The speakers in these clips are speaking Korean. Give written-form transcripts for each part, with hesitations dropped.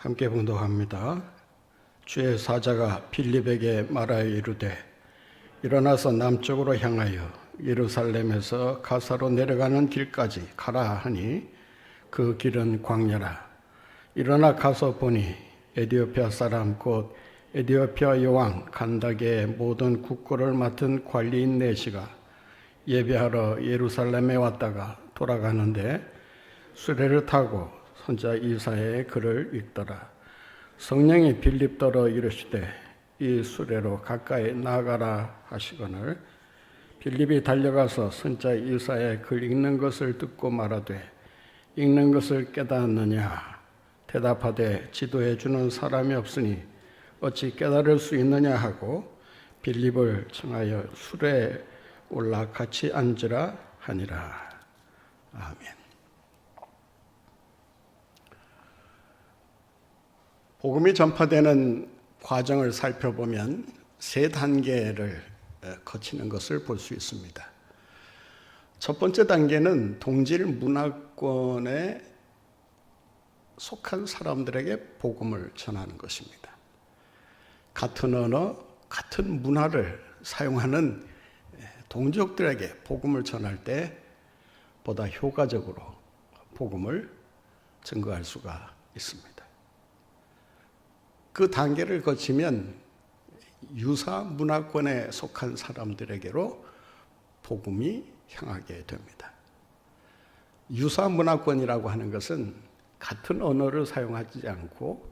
함께 봉독합니다. 주의 사자가 빌립에게 말하여 이르되 일어나서 남쪽으로 향하여 예루살렘에서 가사로 내려가는 길까지 가라 하니 그 길은 광야라. 일어나 가서 보니 에디오피아 사람 곧 에디오피아 여왕 간다게의 모든 국고를 맡은 관리인 네시가 예배하러 예루살렘에 왔다가 돌아가는데 수레를 타고 선자 이사야의 글을 읽더라. 성령이 빌립더러 이르시되 이 수레로 가까이 나아가라 하시거늘 빌립이 달려가서 선자 이사야의 글 읽는 것을 듣고 말하되 읽는 것을 깨닫느냐 대답하되 지도해 주는 사람이 없으니 어찌 깨달을 수 있느냐 하고 빌립을 청하여 수레에 올라 같이 앉으라 하니라. 아멘. 복음이 전파되는 과정을 살펴보면 세 단계를 거치는 것을 볼 수 있습니다. 첫 번째 단계는 동질 문화권에 속한 사람들에게 복음을 전하는 것입니다. 같은 언어, 같은 문화를 사용하는 동족들에게 복음을 전할 때 보다 효과적으로 복음을 증거할 수가 있습니다. 그 단계를 거치면 유사 문화권에 속한 사람들에게로 복음이 향하게 됩니다. 유사 문화권이라고 하는 것은 같은 언어를 사용하지 않고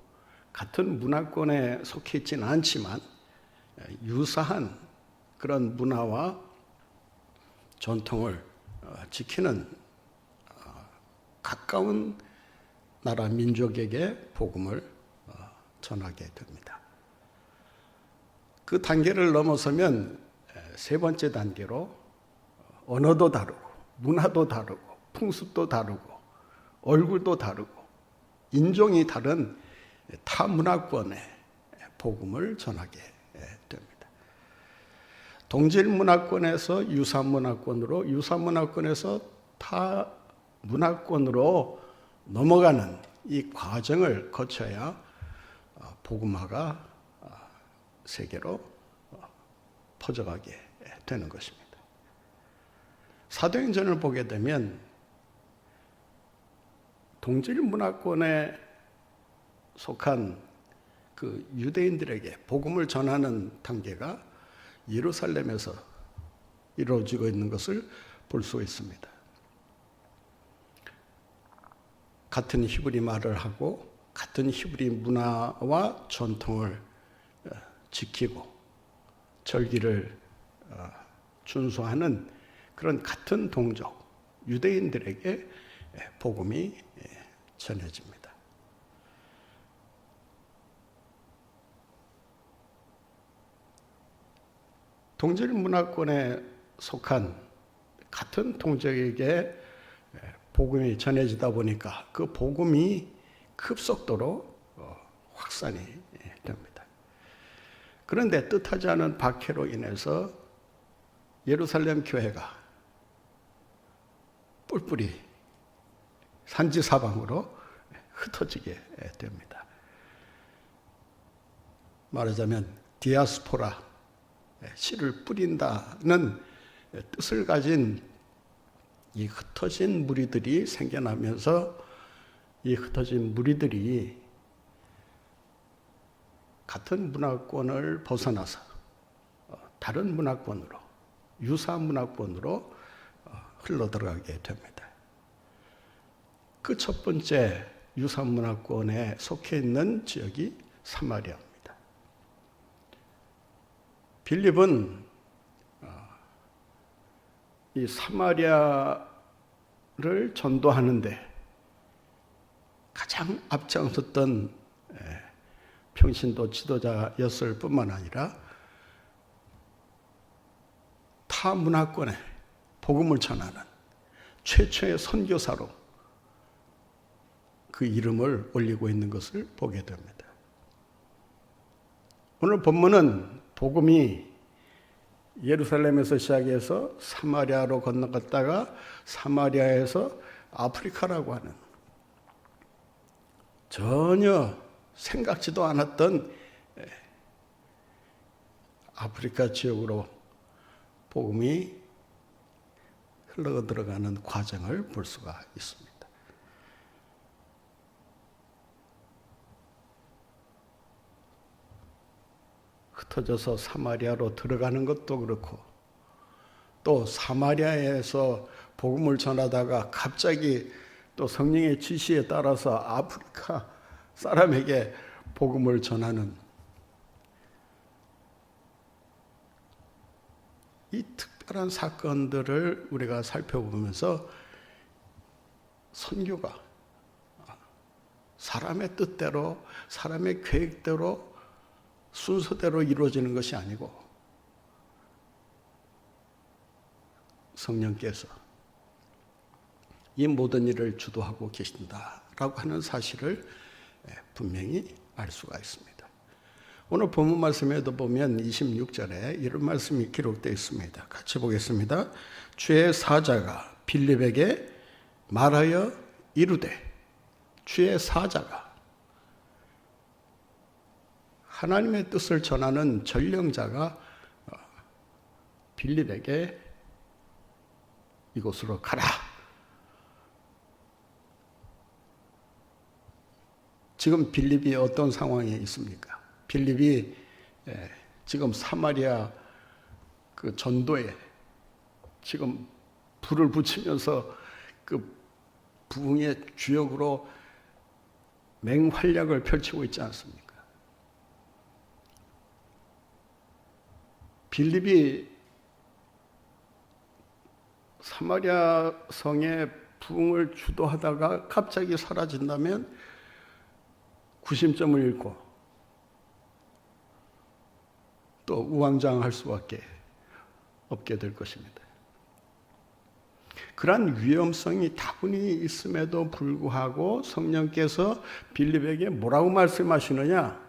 같은 문화권에 속해 있지는 않지만 유사한 그런 문화와 전통을 지키는 가까운 나라 민족에게 복음을 전하게 됩니다. 그 단계를 넘어서면 세 번째 단계로 언어도 다르고 문화도 다르고 풍습도 다르고 얼굴도 다르고 인종이 다른 타 문화권의 복음을 전하게 됩니다. 동질 문화권에서 유사 문화권으로, 유사 문화권에서 타 문화권으로 넘어가는 이 과정을 거쳐야 복음화가 세계로 퍼져가게 되는 것입니다. 사도행전을 보게 되면 동질 문화권에 속한 그 유대인들에게 복음을 전하는 단계가 예루살렘에서 이루어지고 있는 것을 볼 수 있습니다. 같은 히브리 말을 하고 같은 히브리 문화와 전통을 지키고 절기를 준수하는 그런 같은 동족 유대인들에게 복음이 전해집니다. 동질 문화권에 속한 같은 동족에게 복음이 전해지다 보니까 그 복음이 급속도로 확산이 됩니다. 그런데 뜻하지 않은 박해로 인해서 예루살렘 교회가 뿔뿔이 산지사방으로 흩어지게 됩니다. 말하자면 디아스포라, 씨를 뿌린다는 뜻을 가진 이 흩어진 무리들이 생겨나면서 이 흩어진 무리들이 같은 문화권을 벗어나서 다른 문화권으로, 유사 문화권으로 흘러들어가게 됩니다. 그 첫 번째 유사 문화권에 속해 있는 지역이 사마리아입니다. 빌립은 이 사마리아를 전도하는데 가장 앞장섰던 평신도 지도자였을 뿐만 아니라 타 문화권에 복음을 전하는 최초의 선교사로 그 이름을 올리고 있는 것을 보게 됩니다. 오늘 본문은 복음이 예루살렘에서 시작해서 사마리아로 건너갔다가 사마리아에서 아프리카라고 하는 전혀 생각지도 않았던 아프리카 지역으로 복음이 흘러 들어가는 과정을 볼 수가 있습니다. 흩어져서 사마리아로 들어가는 것도 그렇고, 또 사마리아에서 복음을 전하다가 갑자기 또 성령의 지시에 따라서 아프리카 사람에게 복음을 전하는 이 특별한 사건들을 우리가 살펴보면서 선교가 사람의 뜻대로, 사람의 계획대로, 순서대로 이루어지는 것이 아니고 성령께서 이 모든 일을 주도하고 계신다라고 하는 사실을 분명히 알 수가 있습니다. 오늘 본문 말씀에도 보면 26절에 이런 말씀이 기록되어 있습니다. 같이 보겠습니다. 주의 사자가 빌립에게 말하여 이르되, 주의 사자가 하나님의 뜻을 전하는 전령자가 빌립에게 이곳으로 가라. 지금 빌립이 어떤 상황에 있습니까? 빌립이 지금 사마리아 그 전도에 지금 불을 붙이면서 그 부흥의 주역으로 맹활약을 펼치고 있지 않습니까? 빌립이 사마리아 성의 부흥을 주도하다가 갑자기 사라진다면 구심점을 잃고 또 우왕좌왕할 수밖에 없게 될 것입니다. 그러한 위험성이 다분히 있음에도 불구하고 성령께서 빌립에게 뭐라고 말씀하시느냐?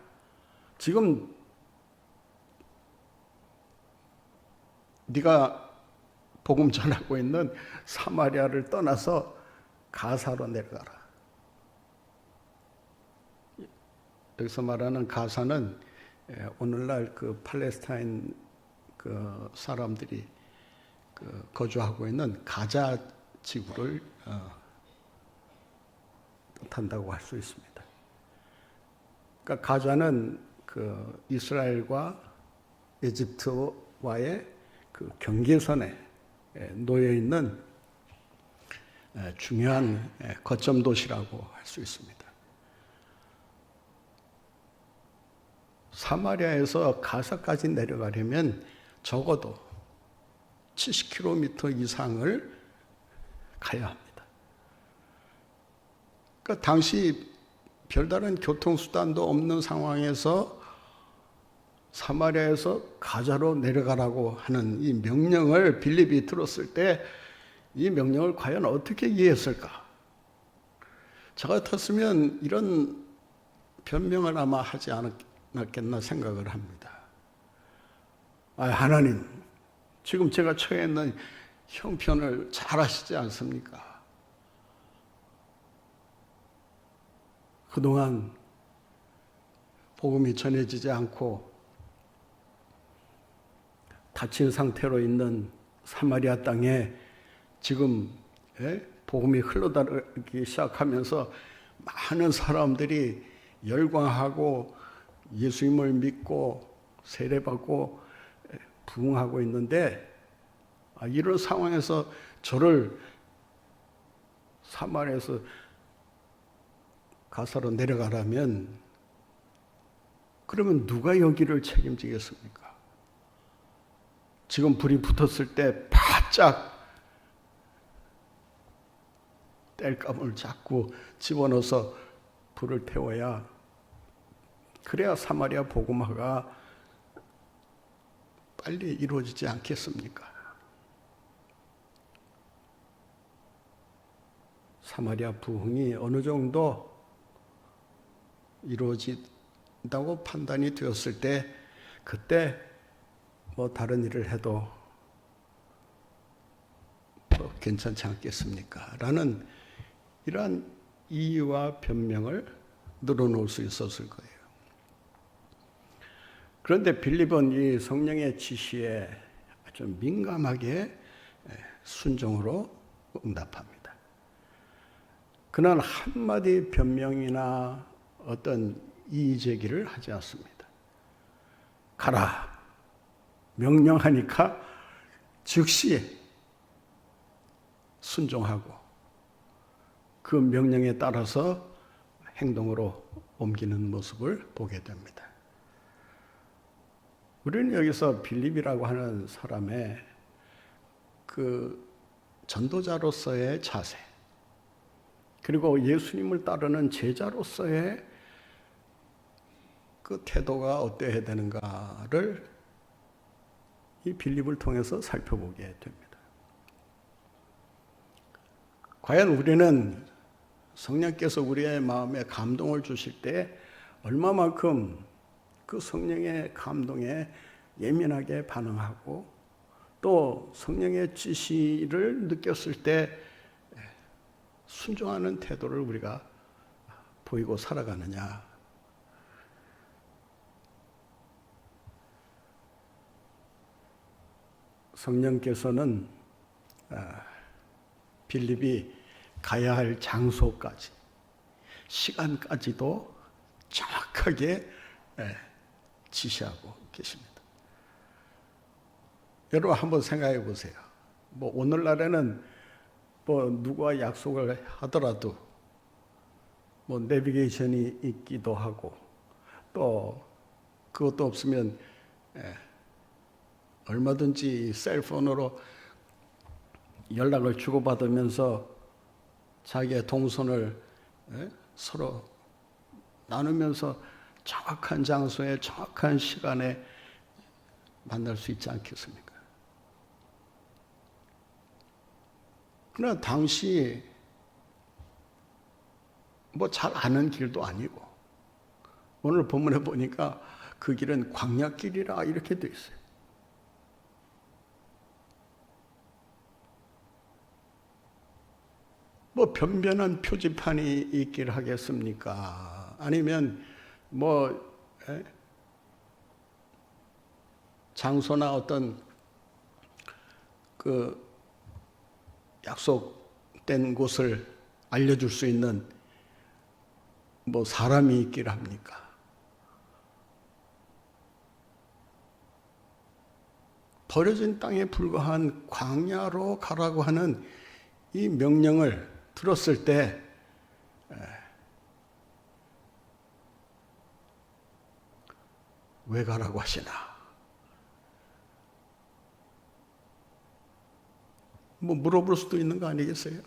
지금 네가 복음 전하고 있는 사마리아를 떠나서 가사로 내려가라. 여기서 말하는 가사는 오늘날 그 팔레스타인 그 사람들이 그 거주하고 있는 가자 지구를 뜻한다고 할 수 있습니다. 그러니까 가자는 그 이스라엘과 이집트와의 그 경계선에 놓여 있는 중요한 거점 도시라고 할 수 있습니다. 사마리아에서 가사까지 내려가려면 적어도 70km 이상을 가야 합니다. 그러니까 당시 별다른 교통수단도 없는 상황에서 사마리아에서 가자로 내려가라고 하는 이 명령을 빌립이 들었을 때 이 명령을 과연 어떻게 이해했을까? 저 같았으면 이런 변명을 아마 하지 않았겠나 생각을 합니다. 하나님, 지금 제가 처해 있는 형편을 잘 아시지 않습니까? 그동안 복음이 전해지지 않고 닫힌 상태로 있는 사마리아 땅에 지금 복음이 흘러다니기 시작하면서 많은 사람들이 열광하고 예수님을 믿고 세례받고 부흥하고 있는데, 이런 상황에서 저를 사마리아에서 가사로 내려가라면 그러면 누가 여기를 책임지겠습니까? 지금 불이 붙었을 때 바짝 땔감을 잡고 집어넣어서 불을 태워야, 그래야 사마리아 복음화가 빨리 이루어지지 않겠습니까? 사마리아 부흥이 어느 정도 이루어진다고 판단이 되었을 때, 그때 뭐 다른 일을 해도 뭐 괜찮지 않겠습니까? 라는 이러한 이유와 변명을 늘어놓을 수 있었을 거예요. 그런데 빌립은 이 성령의 지시에 아주 민감하게 순종으로 응답합니다. 그는 한마디 변명이나 어떤 이의제기를 하지 않습니다. 가라. 명령하니까 즉시 순종하고 그 명령에 따라서 행동으로 옮기는 모습을 보게 됩니다. 우리는 여기서 빌립이라고 하는 사람의 그 전도자로서의 자세, 그리고 예수님을 따르는 제자로서의 그 태도가 어때야 되는가를 이 빌립을 통해서 살펴보게 됩니다. 과연 우리는 성령께서 우리의 마음에 감동을 주실 때 얼마만큼 그 성령의 감동에 예민하게 반응하고 또 성령의 지시를 느꼈을 때 순종하는 태도를 우리가 보이고 살아가느냐. 성령께서는 빌립이 가야 할 장소까지, 시간까지도 정확하게 지시하고 계십니다. 여러분 한번 생각해 보세요. 뭐 오늘날에는 뭐 누구와 약속을 하더라도 뭐 내비게이션이 있기도 하고 또 그것도 없으면 얼마든지 셀폰으로 연락을 주고받으면서 자기의 동선을 서로 나누면서 정확한 장소에 정확한 시간에 만날 수 있지 않겠습니까? 그러나 당시 뭐 잘 아는 길도 아니고 오늘 본문에 보니까 그 길은 광야길이라 이렇게 돼 있어요. 뭐 변변한 표지판이 있길 하겠습니까? 아니면 뭐 장소나 어떤 그 약속된 곳을 알려줄 수 있는 뭐 사람이 있길 합니까? 버려진 땅에 불과한 광야로 가라고 하는 이 명령을 들었을 때 왜 가라고 하시나? 뭐 물어볼 수도 있는 거 아니겠어요?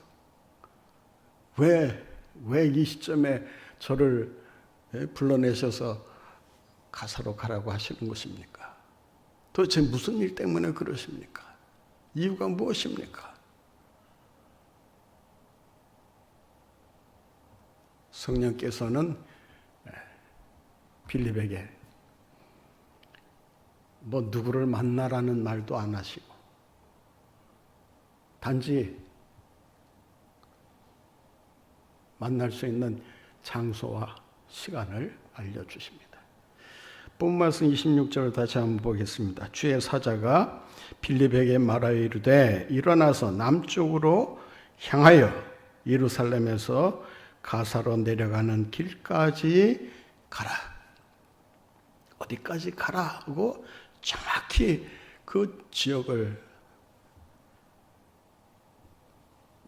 왜 이 시점에 저를 불러내셔서 가사로 가라고 하시는 것입니까? 도대체 무슨 일 때문에 그러십니까? 이유가 무엇입니까? 성령께서는 빌립에게 뭐 누구를 만나라는 말도 안 하시고 단지 만날 수 있는 장소와 시간을 알려주십니다. 본 말씀 26절을 다시 한번 보겠습니다. 주의 사자가 빌립에게 말하여 이르되 일어나서 남쪽으로 향하여 예루살렘에서 가사로 내려가는 길까지 가라. 어디까지 가라 하고 정확히 그 지역을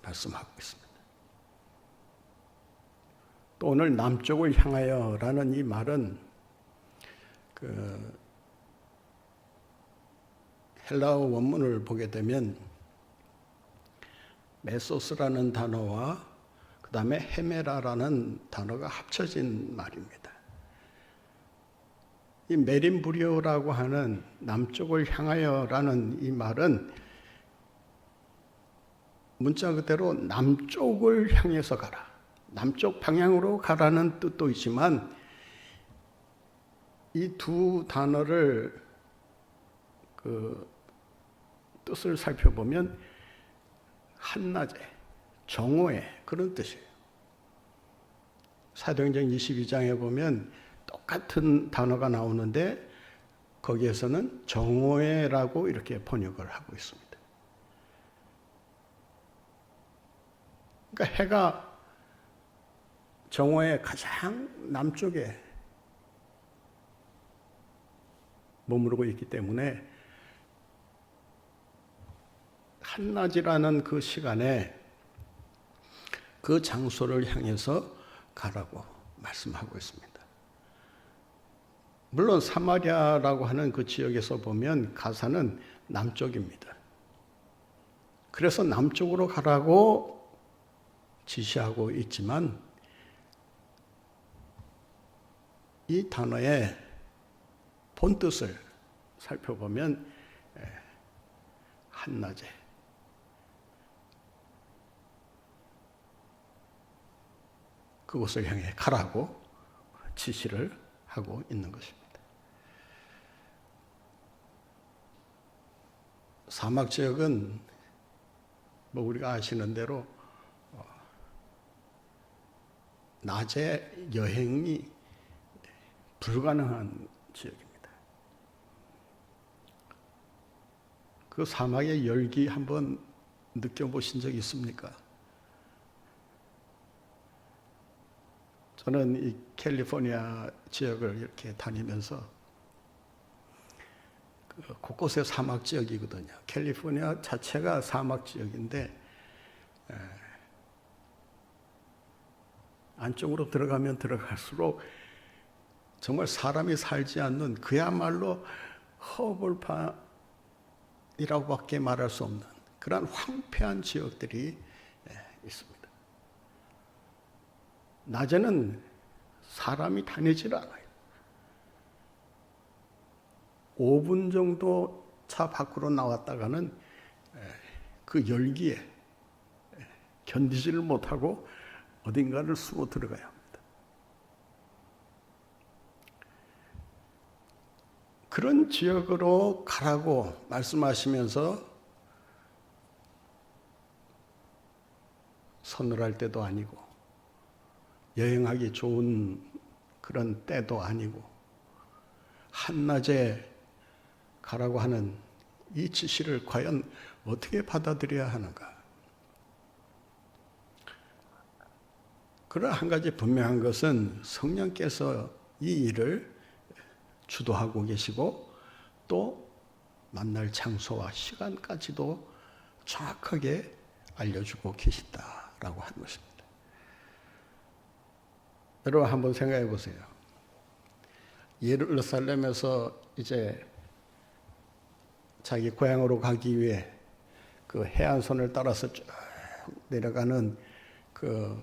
말씀하고 있습니다. 또 오늘 남쪽을 향하여라는 이 말은 그 헬라어 원문을 보게 되면 메소스라는 단어와 그 다음에 헤메라라는 단어가 합쳐진 말입니다. 이 메림부리오라고 하는 남쪽을 향하여라는 이 말은 문자 그대로 남쪽을 향해서 가라. 남쪽 방향으로 가라는 뜻도 있지만 이 두 단어를 그 뜻을 살펴보면 한낮에 정오에 그런 뜻이에요. 사도행전 22장에 보면 똑같은 단어가 나오는데 거기에서는 정오회라고 이렇게 번역을 하고 있습니다. 그러니까 해가 정오의 가장 남쪽에 머무르고 있기 때문에 한낮이라는 그 시간에 그 장소를 향해서 가라고 말씀하고 있습니다. 물론 사마리아라고 하는 그 지역에서 보면 가사는 남쪽입니다. 그래서 남쪽으로 가라고 지시하고 있지만 이 단어의 본뜻을 살펴보면 한낮에 그곳을 향해 가라고 지시를 하고 있는 것입니다. 사막 지역은 뭐 우리가 아시는 대로 낮에 여행이 불가능한 지역입니다. 그 사막의 열기 한번 느껴보신 적 있습니까? 저는 이 캘리포니아 지역을 이렇게 다니면서 곳곳에 사막 지역이거든요. 캘리포니아 자체가 사막 지역인데 안쪽으로 들어가면 들어갈수록 정말 사람이 살지 않는 그야말로 허벌판이라고밖에 말할 수 없는 그러한 황폐한 지역들이 있습니다. 낮에는 사람이 다니질 않아요. 5분 정도 차 밖으로 나왔다가는 그 열기에 견디지를 못하고 어딘가를 숨어 들어가야 합니다. 그런 지역으로 가라고 말씀하시면서 서늘할 때도 아니고 여행하기 좋은 그런 때도 아니고 한낮에 가라고 하는 이 지시를 과연 어떻게 받아들여야 하는가? 그러나 한 가지 분명한 것은 성령께서 이 일을 주도하고 계시고 또 만날 장소와 시간까지도 정확하게 알려주고 계시다라고 하는 것입니다. 여러분 한번 생각해 보세요. 예루살렘에서 이제 자기 고향으로 가기 위해 그 해안선을 따라서 쭉 내려가는 그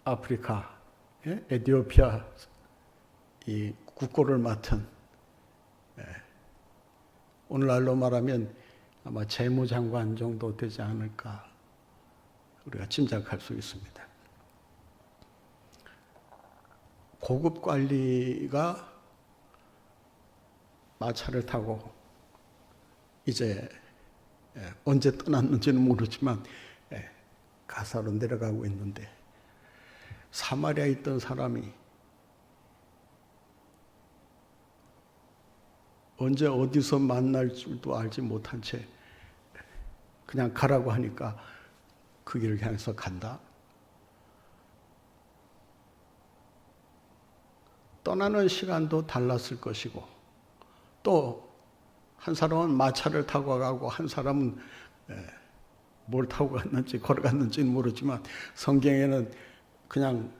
아프리카, 에티오피아 이 국고를 맡은 오늘날로 말하면 아마 재무장관 정도 되지 않을까 우리가 짐작할 수 있습니다. 고급 관리가 마차를 타고 이제 언제 떠났는지는 모르지만 가사로 내려가고 있는데 사마리아에 있던 사람이 언제 어디서 만날 줄도 알지 못한 채 그냥 가라고 하니까 그 길을 향해서 간다. 떠나는 시간도 달랐을 것이고 또 한 사람은 마차를 타고 가고 한 사람은 뭘 타고 갔는지 걸어갔는지는 모르지만 성경에는 그냥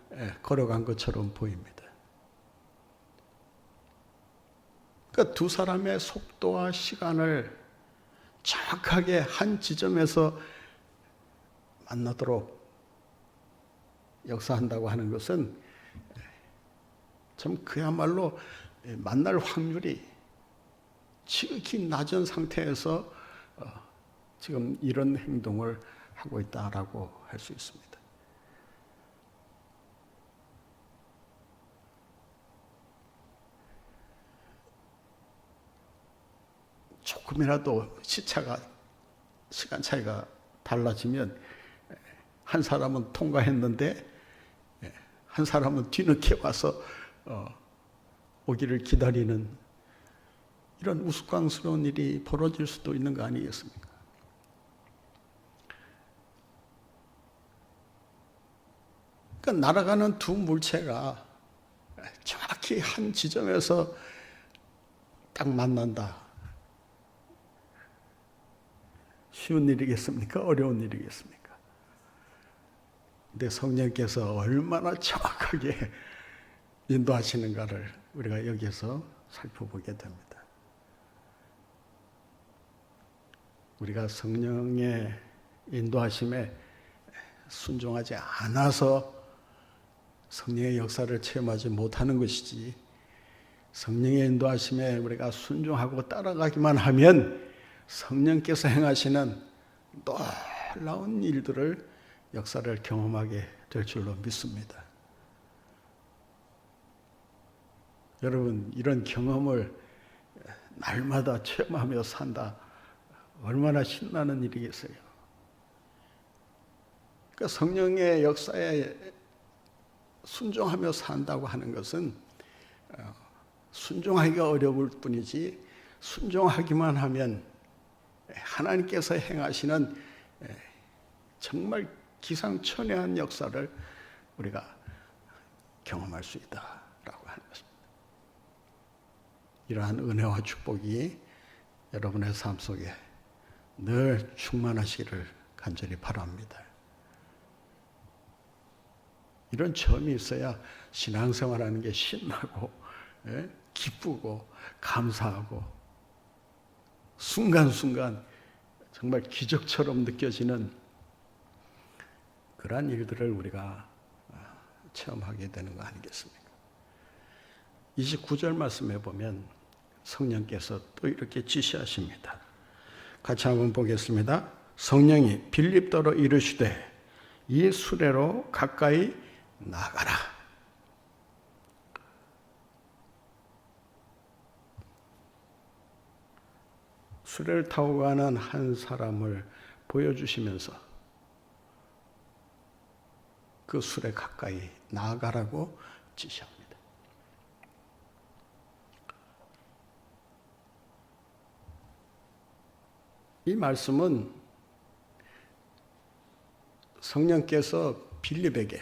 걸어간 것처럼 보입니다. 그러니까 두 사람의 속도와 시간을 정확하게 한 지점에서 만나도록 역사한다고 하는 것은 참 그야말로 만날 확률이 지극히 낮은 상태에서 지금 이런 행동을 하고 있다라고 할 수 있습니다. 조금이라도 시간 차이가 달라지면 한 사람은 통과했는데 한 사람은 뒤늦게 와서 오기를 기다리는 이런 우스꽝스러운 일이 벌어질 수도 있는 거 아니겠습니까? 그러니까 날아가는 두 물체가 정확히 한 지점에서 딱 만난다. 쉬운 일이겠습니까? 어려운 일이겠습니까? 근데 성령께서 얼마나 정확하게 인도하시는가를 우리가 여기서 살펴보게 됩니다. 우리가 성령의 인도하심에 순종하지 않아서 성령의 역사를 체험하지 못하는 것이지, 성령의 인도하심에 우리가 순종하고 따라가기만 하면 성령께서 행하시는 놀라운 일들을, 역사를 경험하게 될 줄로 믿습니다. 여러분, 이런 경험을 날마다 체험하며 산다. 얼마나 신나는 일이겠어요. 그러니까 성령의 역사에 순종하며 산다고 하는 것은 순종하기가 어려울 뿐이지, 순종하기만 하면 하나님께서 행하시는 정말 기상천외한 역사를 우리가 경험할 수 있다라고 하는 것입니다. 이러한 은혜와 축복이 여러분의 삶 속에 늘 충만하시기를 간절히 바랍니다. 이런 점이 있어야 신앙생활하는 게 신나고 기쁘고 감사하고 순간순간 정말 기적처럼 느껴지는 그러한 일들을 우리가 체험하게 되는 거 아니겠습니까? 29절 말씀에 보면 성령께서 또 이렇게 지시하십니다. 같이 한번 보겠습니다. 성령이 빌립더로 이르시되 이 수레로 가까이 나가라. 수레를 타고 가는 한 사람을 보여주시면서 그 수레 가까이 나아가라고 지시합니다. 이 말씀은 성령께서 빌립에게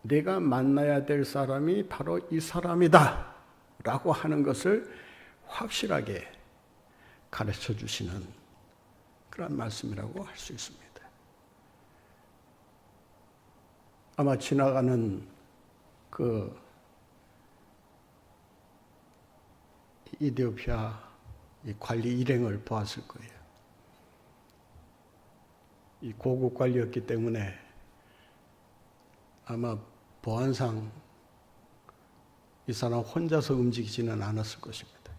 내가 만나야 될 사람이 바로 이 사람이다 라고 하는 것을 확실하게 가르쳐 주시는 그런 말씀이라고 할 수 있습니다. 아마 지나가는 그 이디오피아 이 관리 일행을 보았을 거예요. 이 고급 관리였기 때문에 아마 보안상 이 사람 혼자서 움직이지는 않았을 것입니다.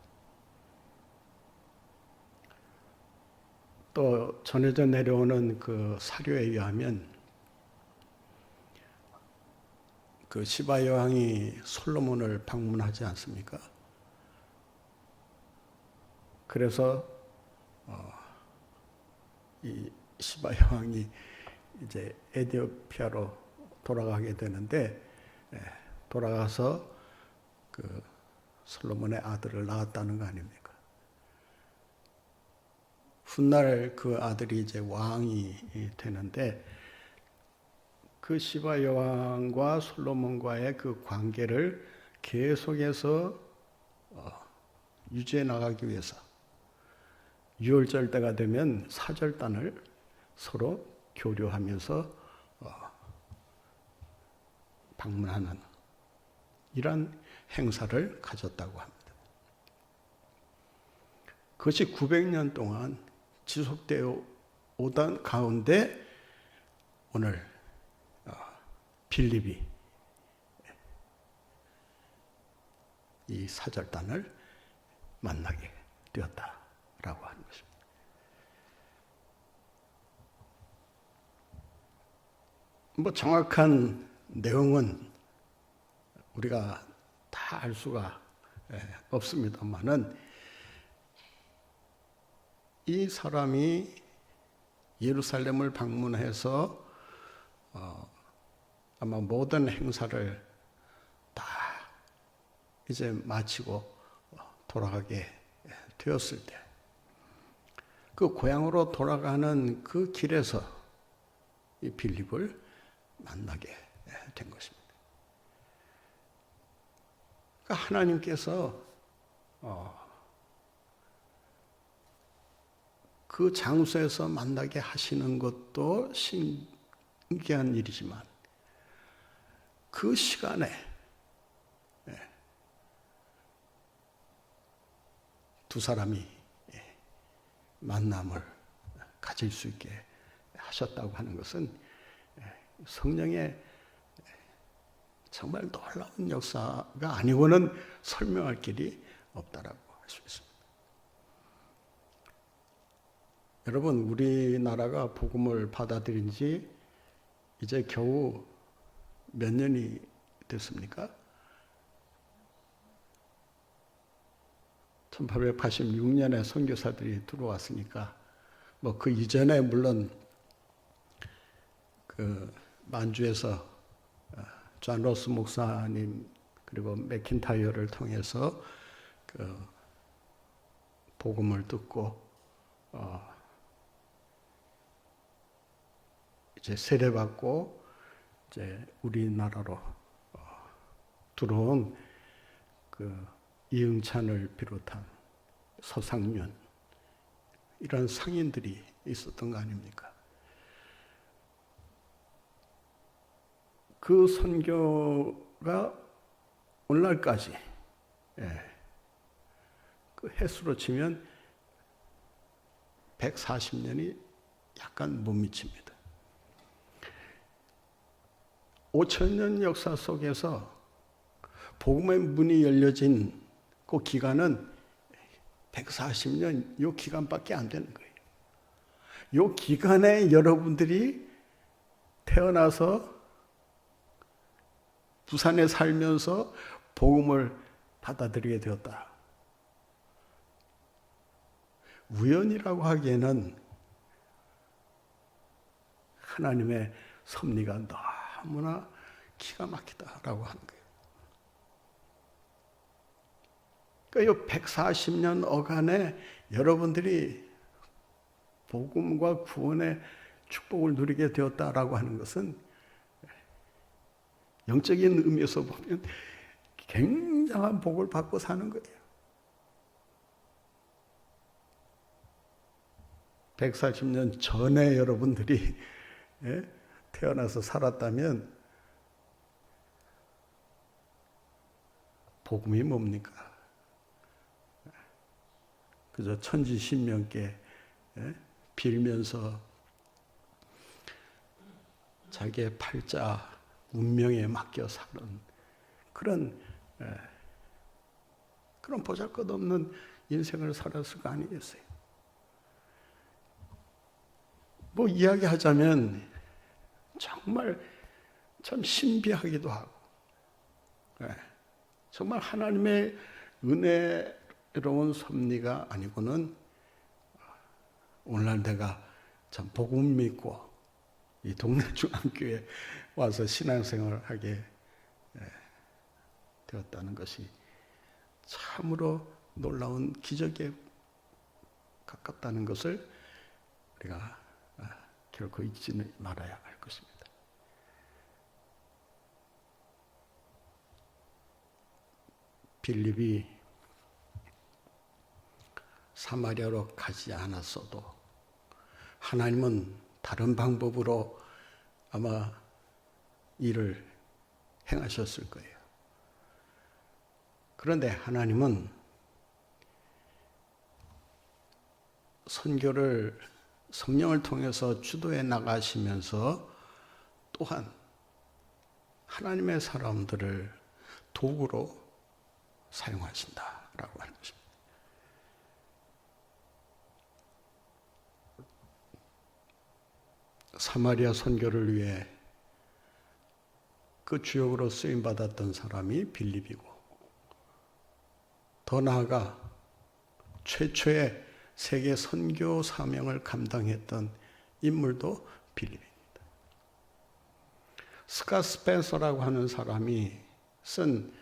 또 전해져 내려오는 그 사료에 의하면 그 시바 여왕이 솔로몬을 방문하지 않습니까? 그래서 이 시바 여왕이 이제 에티오피아로 돌아가게 되는데 돌아가서 그 솔로몬의 아들을 낳았다는 거 아닙니까? 훗날 그 아들이 이제 왕이 되는데 그 시바 여왕과 솔로몬과의 그 관계를 계속해서 유지해 나가기 위해서 유월절 때가 되면 사절단을 서로 교류하면서 방문하는 이런 행사를 가졌다고 합니다. 그것이 900년 동안 지속되어 오던 가운데 오늘 빌립이 이 사절단을 만나게 되었다라고 하는 것입니다. 뭐 정확한 내용은 우리가 다 알 수가 없습니다만은 이 사람이 예루살렘을 방문해서 아마 모든 행사를 다 이제 마치고 돌아가게 되었을 때, 그 고향으로 돌아가는 그 길에서 이 빌립을 만나게 된 것입니다. 그러니까 하나님께서 그 장소에서 만나게 하시는 것도 신기한 일이지만, 그 시간에 두 사람이 만남을 가질 수 있게 하셨다고 하는 것은 성령의 정말 놀라운 역사가 아니고는 설명할 길이 없다라고 할 수 있습니다. 여러분, 우리나라가 복음을 받아들인 지 이제 겨우 몇 년이 됐습니까? 1886년에 선교사들이 들어왔으니까 뭐 그 이전에 물론 그 만주에서 존 로스 목사님 그리고 맥킨타이어를 통해서 그 복음을 듣고 이제 세례받고 이제 우리나라로 들어온 그 이응찬을 비롯한 서상윤 이런 상인들이 있었던 거 아닙니까? 그 선교가 오늘날까지 그 횟수로 치면 140년이 약간 못 미칩니다. 5,000년 역사 속에서 복음의 문이 열려진 그 기간은 140년 이 기간밖에 안 되는 거예요. 이 기간에 여러분들이 태어나서 부산에 살면서 복음을 받아들이게 되었다. 우연이라고 하기에는 하나님의 섭리가 너무나 기가 막히다라고 하는 거예요. 그러니까 이 140년 어간에 여러분들이 복음과 구원의 축복을 누리게 되었다라고 하는 것은 영적인 의미에서 보면 굉장한 복을 받고 사는 거예요. 140년 전에 여러분들이 태어나서 살았다면 복음이 뭡니까? 그저 천지신명께 빌면서 자기의 팔자 운명에 맡겨 사는 그런 보잘것없는 인생을 살았을 거 아니겠어요? 뭐 이야기하자면 정말 참 신비하기도 하고 정말 하나님의 은혜로운 섭리가 아니고는 오늘날 내가 참 복음 믿고 이 동네 중앙교회에 와서 신앙생활을 하게 되었다는 것이 참으로 놀라운 기적에 가깝다는 것을 우리가 결코 잊지는 말아야 할 것입니다. 빌립이 사마리아로 가지 않았어도 하나님은 다른 방법으로 아마 일을 행하셨을 거예요. 그런데 하나님은 선교를 성령을 통해서 주도해 나가시면서 또한 하나님의 사람들을 도구로 사용하신다라고 하는 것입니다. 사마리아 선교를 위해 그 주역으로 쓰임받았던 사람이 빌립이고, 더 나아가 최초의 세계 선교 사명을 감당했던 인물도 빌립입니다. 스캇 스펜서라고 하는 사람이 쓴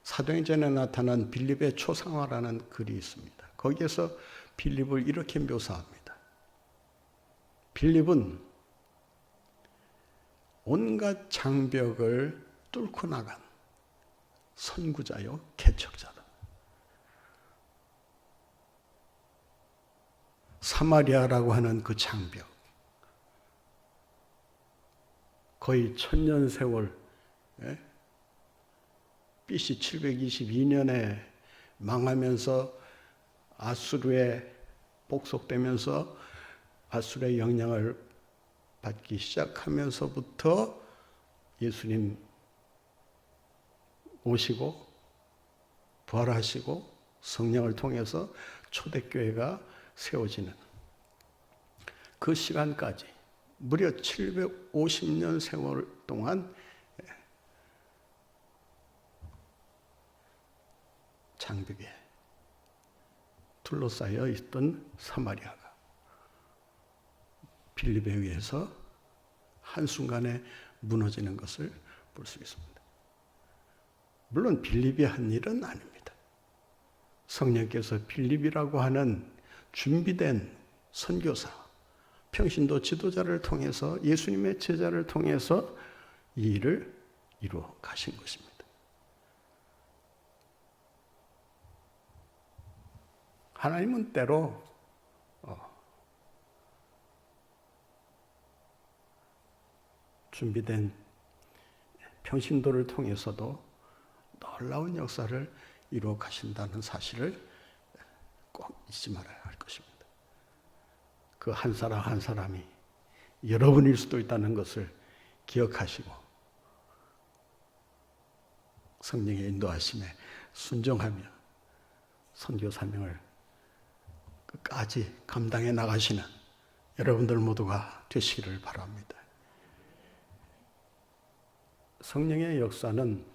사도행전에 나타난 빌립의 초상화라는 글이 있습니다. 거기에서 빌립을 이렇게 묘사합니다. 빌립은 온갖 장벽을 뚫고 나간 선구자요 개척자다. 사마리아라고 하는 그 장벽, 거의 1000년 세월, BC 722년에 망하면서 아수르에 복속되면서 아수르의 영향을 받기 시작하면서부터 예수님 오시고 부활하시고 성령을 통해서 초대교회가 세워지는 그 시간까지 무려 750년 세월 동안 장벽에 둘러싸여 있던 사마리아가 빌립에 의해서 한순간에 무너지는 것을 볼 수 있습니다. 물론 빌립이 한 일은 아닙니다. 성령께서 빌립이라고 하는 준비된 선교사, 평신도 지도자를 통해서 예수님의 제자를 통해서 이 일을 이루어 가신 것입니다. 하나님은 때로 준비된 평신도를 통해서도 놀라운 역사를 이루어 가신다는 사실을 꼭 잊지 말아야 할 것입니다. 그 한 사람 한 사람이 여러분일 수도 있다는 것을 기억하시고 성령의 인도하심에 순종하며 선교 사명을 끝까지 감당해 나가시는 여러분들 모두가 되시기를 바랍니다. 성령의 역사는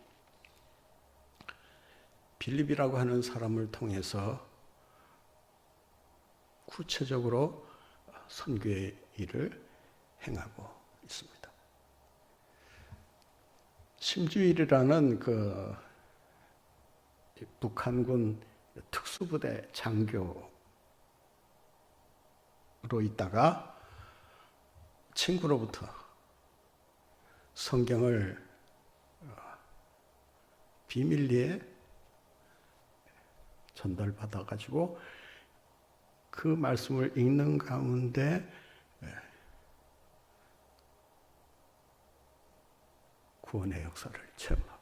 빌립이라고 하는 사람을 통해서 구체적으로 선교의 일을 행하고 있습니다. 심주일이라는 그 북한군 특수부대 장교로 있다가 친구로부터 성경을 비밀리에 전달받아가지고 그 말씀을 읽는 가운데 구원의 역사를 체험하고,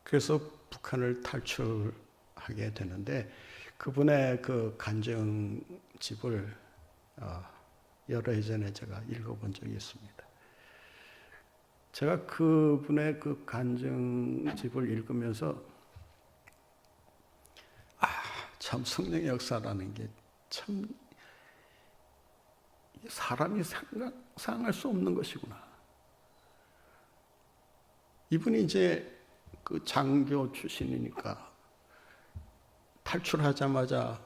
그래서 북한을 탈출하게 되는데 그분의 그 간증집을 여러 해 전에 제가 읽어본 적이 있습니다. 제가 그분의 그 간증집을 읽으면서 참 성령의 역사라는 게 참 사람이 상상할 수 없는 것이구나. 이분이 이제 그 장교 출신이니까 탈출하자마자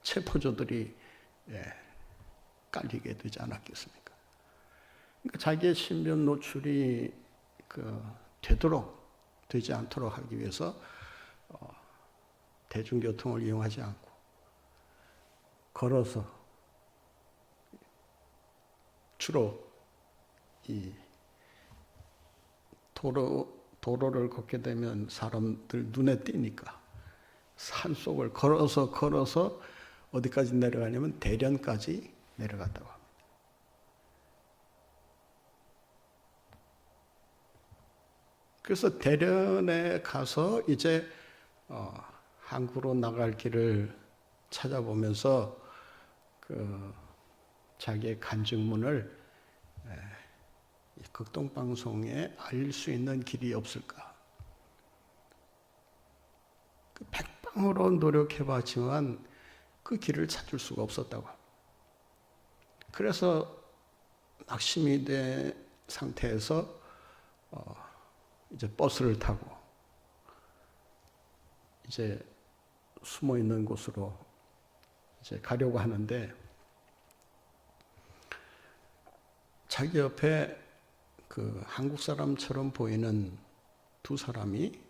체포조들이 깔리게 되지 않았겠습니까? 그러니까 자기의 신변 노출이 되지 않도록 하기 위해서 대중교통을 이용하지 않고 걸어서 주로 이 도로를 걷게 되면 사람들 눈에 띄니까 산속을 걸어서 어디까지 내려가냐면 대련까지 내려갔다고 합니다. 그래서 대련에 가서 이제 한국으로 나갈 길을 찾아보면서 자기의 간증문을 극동방송에 알릴 수 있는 길이 없을까. 백방으로 노력해봤지만 그 길을 찾을 수가 없었다고 합니다. 그래서 낙심이 된 상태에서 이제 버스를 타고 이제 숨어 있는 곳으로 이제 가려고 하는데 자기 옆에 그 한국 사람처럼 보이는 두 사람이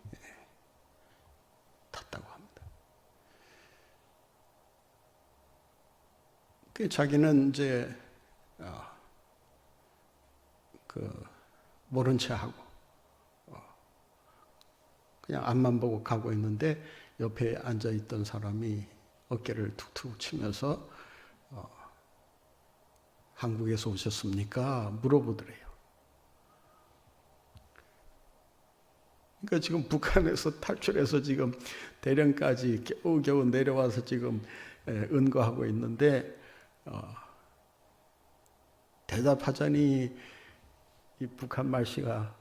탔다고 합니다. 그 자기는 이제 그 모른 체 하고 그냥 앞만 보고 가고 있는데 옆에 앉아 있던 사람이 어깨를 툭툭 치면서 한국에서 오셨습니까? 물어보더래요. 그러니까 지금 북한에서 탈출해서 지금 대련까지 겨우겨우 내려와서 지금 은거하고 있는데 대답하자니 이 북한 말씨가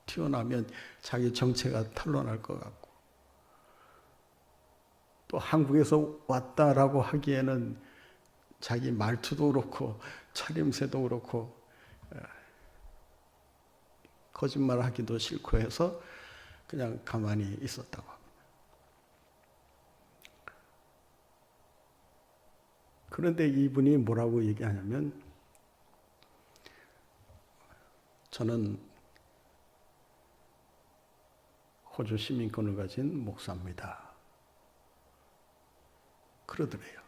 튀어나오면 자기 정체가 탄로날 것 같고 또 한국에서 왔다라고 하기에는 자기 말투도 그렇고 차림새도 그렇고 거짓말하기도 싫고 해서 그냥 가만히 있었다고 합니다. 그런데 이분이 뭐라고 얘기하냐면 저는 호주 시민권을 가진 목사입니다. 그러더래요.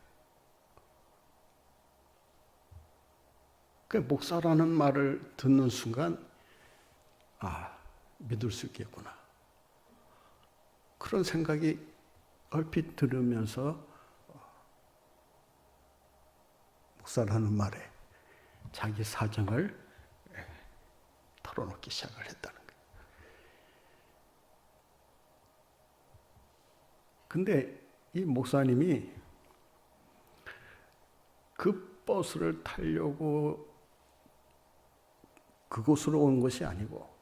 그 목사라는 말을 듣는 순간 믿을 수 있겠구나. 그런 생각이 얼핏 들으면서 목사라는 말에 자기 사정을 털어놓기 시작을 했다는 거예요. 근데 이 목사님이 그 버스를 타려고 그곳으로 온 것이 아니고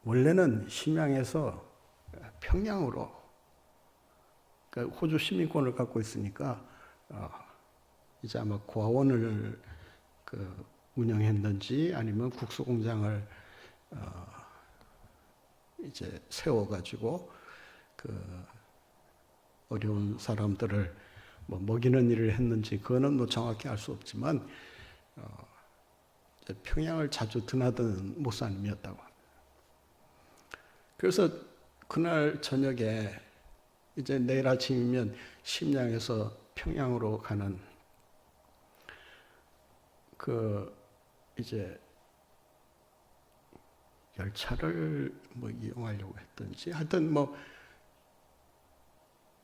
원래는 심양에서 평양으로 그러니까 호주 시민권을 갖고 있으니까 이제 아마 고아원을 운영했는지 아니면 국수공장을 이제 세워가지고 어려운 사람들을 뭐 먹이는 일을 했는지 그거는 뭐 정확히 알 수 없지만 평양을 자주 드나드는 목사님이었다고 합니다. 그래서 그날 저녁에 이제 내일 아침이면 심양에서 평양으로 가는 이제 열차를 뭐 이용하려고 했던지 하여튼 뭐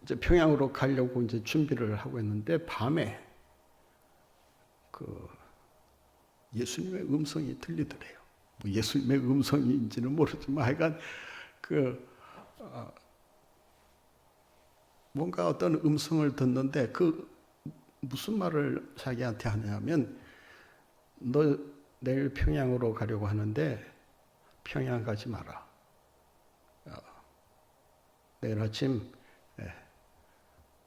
이제 평양으로 가려고 이제 준비를 하고 있는데 밤에 예수님의 음성이 들리더래요. 뭐 예수님의 음성인지는 모르지만 하여간 뭔가 어떤 음성을 듣는데 무슨 말을 자기한테 하냐면 너 내일 평양으로 가려고 하는데 평양 가지 마라. 내일 아침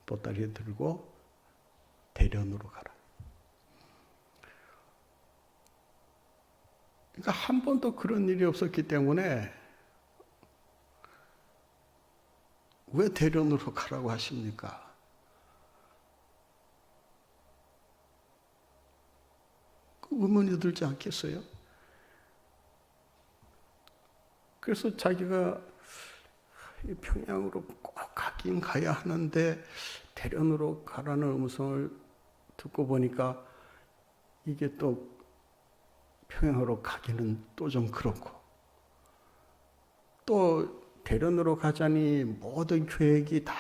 보따리 들고 대련으로 가라. 그러니까 한 번도 그런 일이 없었기 때문에 왜 대련으로 가라고 하십니까? 의문이 들지 않겠어요? 그래서 자기가 평양으로 꼭 가긴 가야 하는데 대련으로 가라는 음성을 듣고 보니까 이게 또 평양으로 가기는 또 좀 그렇고 또 대련으로 가자니 모든 계획이 다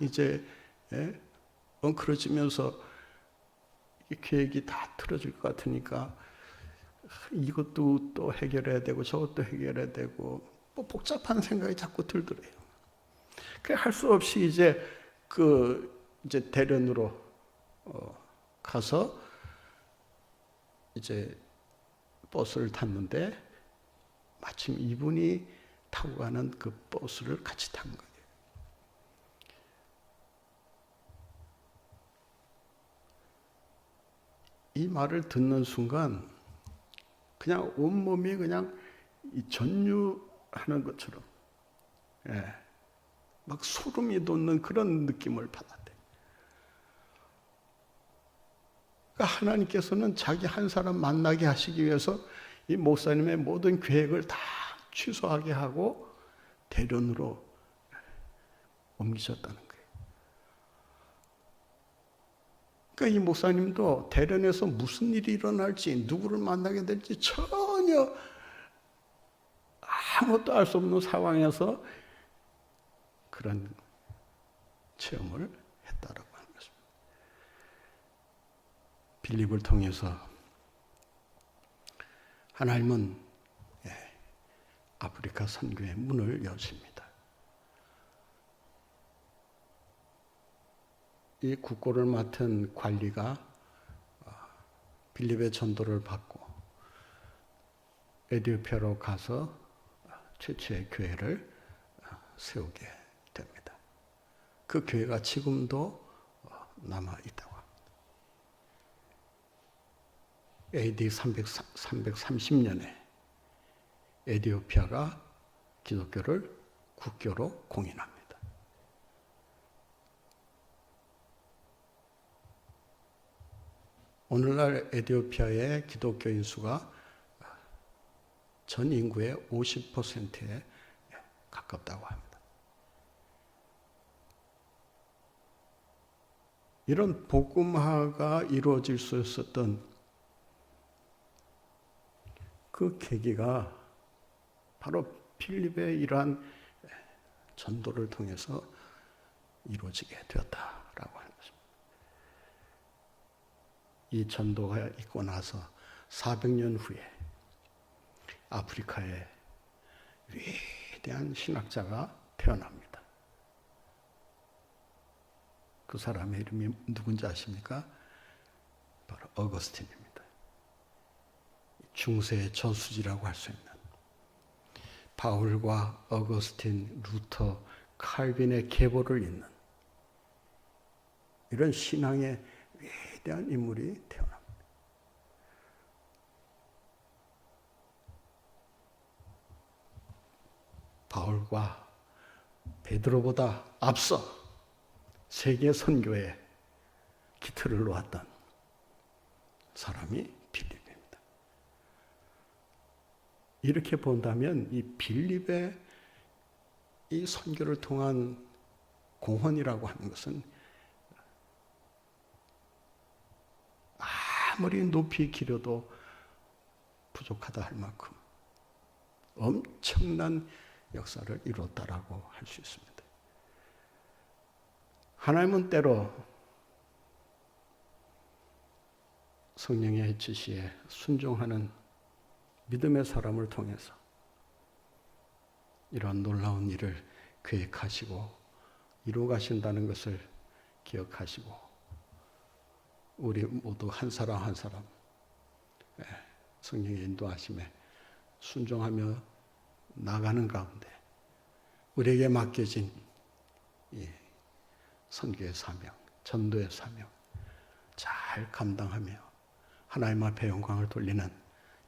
이제 엉클어지면서 이 계획이 다 틀어질 것 같으니까 이것도 또 해결해야 되고 저것도 해결해야 되고 뭐 복잡한 생각이 자꾸 들더래요. 그 할 수 없이 이제 이제 대련으로 가서 이제 버스를 탔는데 마침 이분이 타고 가는 그 버스를 같이 탄 거예요. 이 말을 듣는 순간 그냥 온몸이 그냥 전율하는 것처럼 막 소름이 돋는 그런 느낌을 받았대. 그러니까 하나님께서는 자기 한 사람 만나게 하시기 위해서 이 목사님의 모든 계획을 다 취소하게 하고 대련으로 옮기셨다는 거예요. 그러니까 이 목사님도 대련에서 무슨 일이 일어날지, 누구를 만나게 될지 전혀 아무것도 알 수 없는 상황에서 그런 체험을 했다라고 하는 것입니다. 빌립을 통해서 하나님은 아프리카 선교의 문을 여십니다. 이 국고를 맡은 관리가 빌립의 전도를 받고 에티오피아로 가서 최초의 교회를 세우게 됩니다. 그 교회가 지금도 남아 있다고 합니다. AD 330년에 에티오피아가 기독교를 국교로 공인합니다. 오늘날 에티오피아의 기독교인 수가 전 인구의 50%에 가깝다고 합니다. 이런 복음화가 이루어질 수 있었던 그 계기가 바로 필립의 이러한 전도를 통해서 이루어지게 되었다라고 하는 것입니다. 이 전도가 있고 나서 400년 후에 아프리카에 위대한 신학자가 태어납니다. 그 사람의 이름이 누군지 아십니까? 바로 어거스틴입니다. 중세의 저수지라고 할 수 있는 바울과 어거스틴, 루터, 칼빈의 계보를 잇는 이런 신앙의 위대한 인물이 태어납니다. 바울과 베드로보다 앞서 세계 선교에 기틀을 놓았던 사람이 빌립입니다. 이렇게 본다면 이 빌립의 이 선교를 통한 공헌이라고 하는 것은 아무리 높이 기려도 부족하다 할 만큼 엄청난 역사를 이뤘다라고 할 수 있습니다. 하나님은 때로 성령의 지시에 순종하는 믿음의 사람을 통해서 이러한 놀라운 일을 계획하시고 이루어 가신다는 것을 기억하시고 우리 모두 한 사람 한 사람 성령의 인도하심에 순종하며 나가는 가운데 우리에게 맡겨진 이 선교의 사명, 전도의 사명 잘 감당하며 하나님 앞에 영광을 돌리는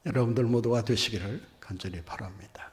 여러분들 모두가 되시기를 간절히 바랍니다.